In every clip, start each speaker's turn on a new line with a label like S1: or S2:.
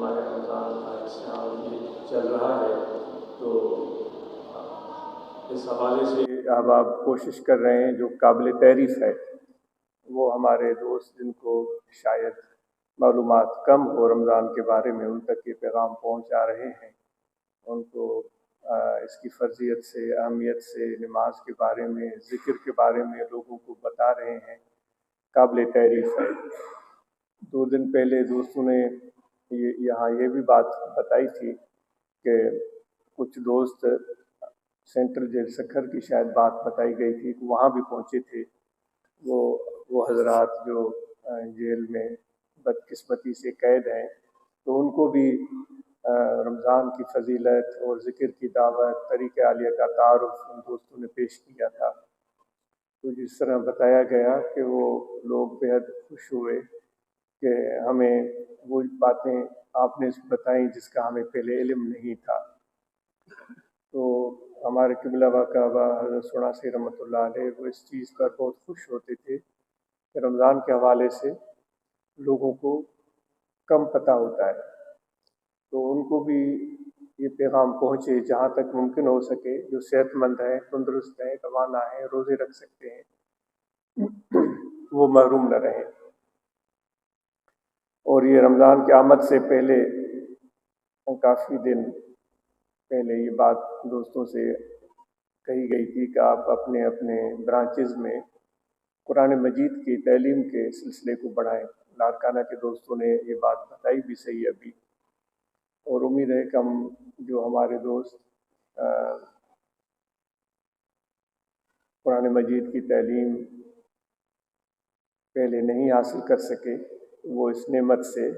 S1: ماہ رمضان یہ چل رہا ہے، تو اس حوالے سے احباب کوشش کر رہے ہیں جو قابل تعریف ہے، وہ ہمارے دوست جن کو شاید معلومات کم ہو رمضان کے بارے میں، ان تک یہ پیغام پہنچا رہے ہیں، ان کو اس کی فرضیت سے، اہمیت سے، نماز کے بارے میں، ذکر کے بارے میں لوگوں کو بتا رہے ہیں، قابل تعریف ہے۔ 2 دن پہلے دوستوں نے یہاں یہ بھی بات بتائی تھی کہ کچھ دوست سینٹرل جیل سکھر کی شاید بات بتائی گئی تھی، وہاں بھی پہنچے تھے وہ حضرات جو جیل میں بدقسمتی سے قید ہیں، تو ان کو بھی رمضان کی فضیلت اور ذکر کی دعوت، طریقہ عالیہ کا تعارف ان دوستوں نے پیش کیا تھا۔ تو جس طرح بتایا گیا کہ وہ لوگ بہت خوش ہوئے کہ ہمیں وہ باتیں آپ نے بتائیں جس کا ہمیں پہلے علم نہیں تھا۔ تو ہمارے قبلہ و کعبہ حضرت سناسی رحمۃ اللہ علیہ وہ اس چیز پر بہت خوش ہوتے تھے کہ رمضان کے حوالے سے لوگوں کو کم پتہ ہوتا ہے، تو ان کو بھی یہ پیغام پہنچے جہاں تک ممکن ہو سکے، جو صحت مند ہیں، تندرست ہیں، روانہ ہیں، روزے رکھ سکتے ہیں، وہ محروم نہ رہیں۔ اور یہ رمضان کی آمد سے پہلے کافی دن پہلے یہ بات دوستوں سے کہی گئی تھی کہ آپ اپنے اپنے برانچز میں قرآن مجید کی تعلیم کے سلسلے کو بڑھائیں۔ لاڑکانہ کے دوستوں نے یہ بات بتائی بھی صحیح ابھی، اور امید ہے کہ ہم جو ہمارے دوست قرآن مجید کی تعلیم پہلے نہیں حاصل کر سکے، وہ اس نعمت سے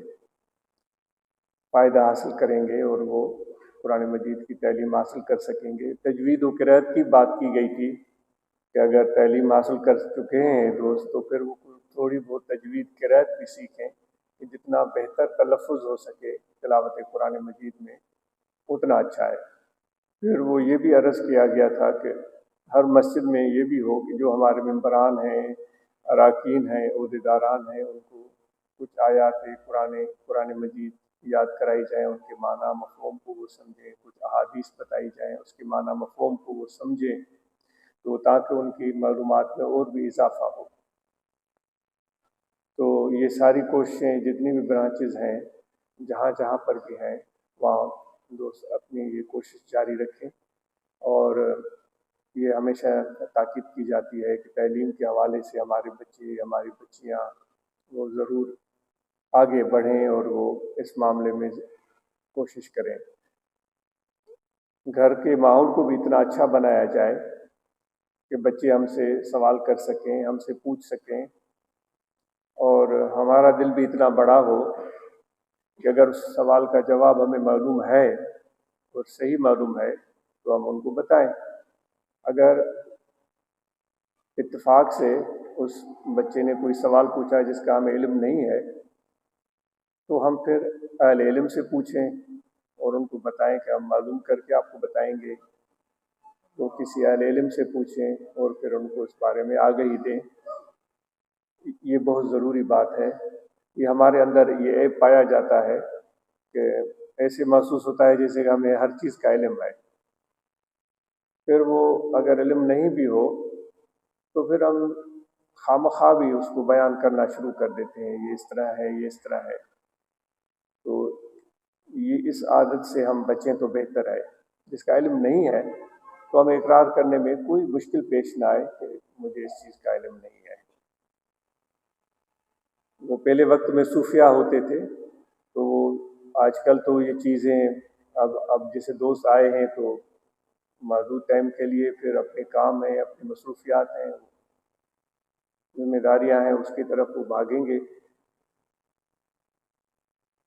S1: فائدہ حاصل کریں گے اور وہ قرآن مجید کی تعلیم حاصل کر سکیں گے۔ تجوید و قرأت کی بات کی گئی تھی کہ اگر تعلیم حاصل کر چکے ہیں دوست تو پھر وہ تھوڑی بہت تجوید قرأت بھی سیکھیں کہ جتنا بہتر تلفظ ہو سکے تلاوت قرآن مجید میں اتنا اچھا ہے۔ پھر وہ یہ بھی عرض کیا گیا تھا کہ ہر مسجد میں یہ بھی ہو کہ جو ہمارے ممبران ہیں، اراکین ہیں، عہدیداران ہیں، ان کو کچھ آیات قرآن مجید یاد کرائی جائیں، ان کے معنی مفہوم کو وہ سمجھیں، کچھ احادیث بتائی جائیں، اس کے معنی مفہوم کو وہ سمجھیں، تو تاکہ ان کی معلومات میں اور بھی اضافہ ہو۔ تو یہ ساری کوششیں جتنی بھی برانچز ہیں، جہاں جہاں پر بھی ہیں، وہاں دوست اپنی یہ کوشش جاری رکھیں، اور یہ ہمیشہ تاکید کی جاتی ہے کہ تعلیم کے حوالے سے ہمارے بچے، ہماری بچیاں وہ ضرور آگے بڑھیں اور وہ اس معاملے میں کوشش کریں۔ گھر کے ماحول کو بھی اتنا اچھا بنایا جائے کہ بچے ہم سے سوال کر سکیں، ہم سے پوچھ سکیں، اور ہمارا دل بھی اتنا بڑا ہو کہ اگر اس سوال کا جواب ہمیں معلوم ہے اور صحیح معلوم ہے تو ہم ان کو بتائیں۔ اگر اتفاق سے اس بچے نے کوئی سوال پوچھا جس کا ہمیں علم نہیں ہے تو ہم پھر اہل علم سے پوچھیں اور ان کو بتائیں کہ ہم معلوم کر کے آپ کو بتائیں گے، تو کسی اہل علم سے پوچھیں اور پھر ان کو اس بارے میں آگہی دیں۔ یہ بہت ضروری بات ہے۔ یہ ہمارے اندر یہ عیب پایا جاتا ہے کہ ایسے محسوس ہوتا ہے جیسے کہ ہمیں ہر چیز کا علم ہے، پھر وہ اگر علم نہیں بھی ہو تو پھر ہم خواہ بھی اس کو بیان کرنا شروع کر دیتے ہیں، یہ اس طرح ہے، یہ اس طرح ہے۔ تو یہ اس عادت سے ہم بچیں تو بہتر ہے۔ جس کا علم نہیں ہے تو ہمیں اقرار کرنے میں کوئی مشکل پیش نہ آئے کہ مجھے اس چیز کا علم نہیں ہے۔ وہ پہلے وقت میں صوفیاء ہوتے تھے، تو آج کل تو یہ چیزیں اب جیسے دوست آئے ہیں تو محدود ٹائم کے لیے پھر اپنے کام ہیں، اپنی مصروفیات ہیں، ذمہ داریاں ہیں، اس کی طرف وہ بھاگیں گے۔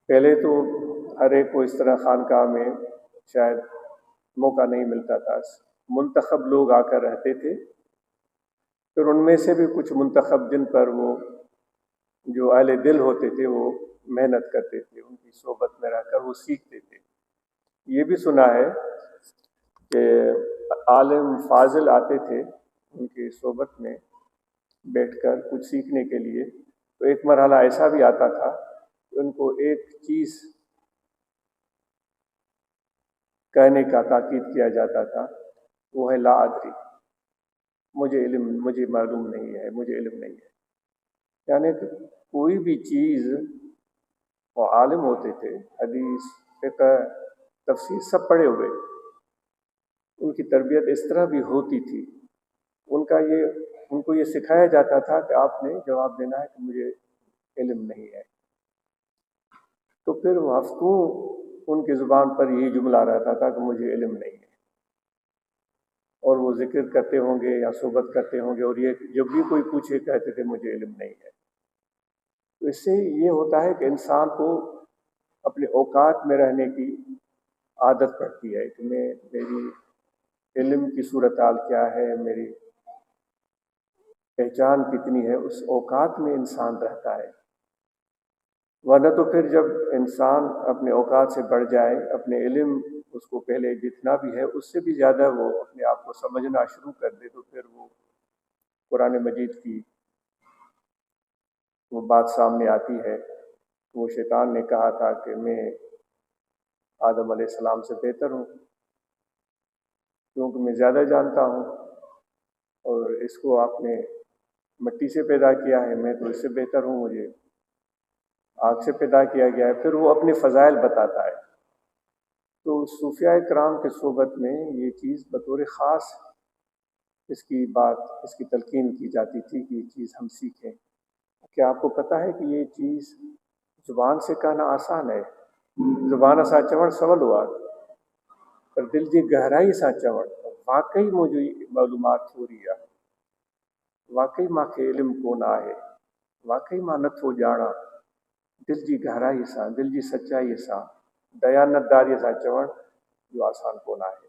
S1: پہلے تو ہر ایک کو اس طرح خانقاہ میں شاید موقع نہیں ملتا تھا، منتخب لوگ آ کر رہتے تھے، پھر ان میں سے بھی کچھ منتخب جن پر وہ جو اہل دل ہوتے تھے وہ محنت کرتے تھے، ان کی صحبت میں رہ کر وہ سیکھتے تھے۔ یہ بھی سنا ہے کہ عالم فاضل آتے تھے ان کی صحبت میں بیٹھ کر کچھ سیکھنے کے لیے، تو ایک مرحلہ ایسا بھی آتا تھا کہ ان کو ایک چیز کہنے کا تاکید کیا جاتا تھا وہ ہے لا ادری، مجھے معلوم نہیں ہے، مجھے علم نہیں ہے۔ یعنی کہ کوئی بھی چیز، وہ عالم ہوتے تھے، حدیث، فقہ، تفسیر سب پڑھے ہوئے، ان کی تربیت اس طرح بھی ہوتی تھی، ان کو یہ سکھایا جاتا تھا کہ آپ نے جواب دینا ہے کہ مجھے علم نہیں ہے۔ تو پھر وہ ہفتوں ان کی زبان پر یہی جملہ رہتا تھا کہ مجھے علم نہیں ہے، اور وہ ذکر کرتے ہوں گے یا صحبت کرتے ہوں گے، اور یہ جب بھی کوئی پوچھے کہتے تھے مجھے علم نہیں ہے۔ تو اس سے یہ ہوتا ہے کہ انسان کو اپنے اوقات میں رہنے کی عادت پڑتی ہے کہ میری علم کی صورتحال کیا ہے، میری پہچان کتنی ہے، اس اوقات میں انسان رہتا ہے۔ ورنہ تو پھر جب انسان اپنے اوقات سے بڑھ جائے، اپنے علم اس کو پہلے جتنا بھی ہے اس سے بھی زیادہ وہ اپنے آپ کو سمجھنا شروع کر دے، تو پھر وہ قرآن مجید کی وہ بات سامنے آتی ہے۔ وہ شیطان نے کہا تھا کہ میں آدم علیہ السلام سے بہتر ہوں، کیونکہ میں زیادہ جانتا ہوں، اور اس کو آپ نے مٹی سے پیدا کیا ہے، میں تو اس سے بہتر ہوں، مجھے آگ سے پیدا کیا گیا ہے۔ پھر وہ اپنے فضائل بتاتا ہے۔ تو صوفیاء کرام کے صحبت میں یہ چیز بطور خاص اس کی تلقین کی جاتی تھی کہ یہ چیز ہم سیکھیں۔ کیا آپ کو پتہ ہے کہ یہ چیز زبان سے کہنا آسان ہے، زبان سا چوڑ سوال ہوا، پر دل جی گہرائی سا چوڑ واقعی مجھے معلومات ہو رہی ہے، واقعی ماں کے علم کون ہے، واقعی ماں نتھو جانا، دل جی گہرائی سا، دل جی سچائی سا، دیانتداری سا چوڑ جو آسان کون ہے۔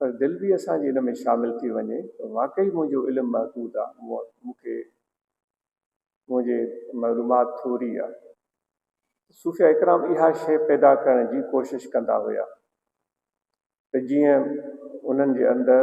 S1: پر دل بھی اساں جی ان میں شامل تھی ونے تو واقعی مجھے علم محدود ہے، مجھے معلومات تھوڑی ہے۔ صوفیاء اکرام اها شے پیدا کرنے جی کوشش کندا ہویا کہ جیئں انہن جے اندر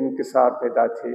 S1: انکسار پیدا تھے،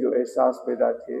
S1: جو احساس پیدا تھے،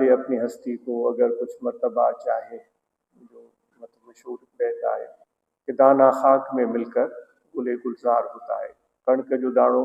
S1: دے اپنی ہستی کو اگر کچھ مرتبہ چاہے، جو مطلب مشہور بیت ہے کہ دانا خاک میں مل کر گلے گلزار ہوتا ہے۔ کڑک جو دانو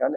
S1: یعنی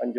S1: 5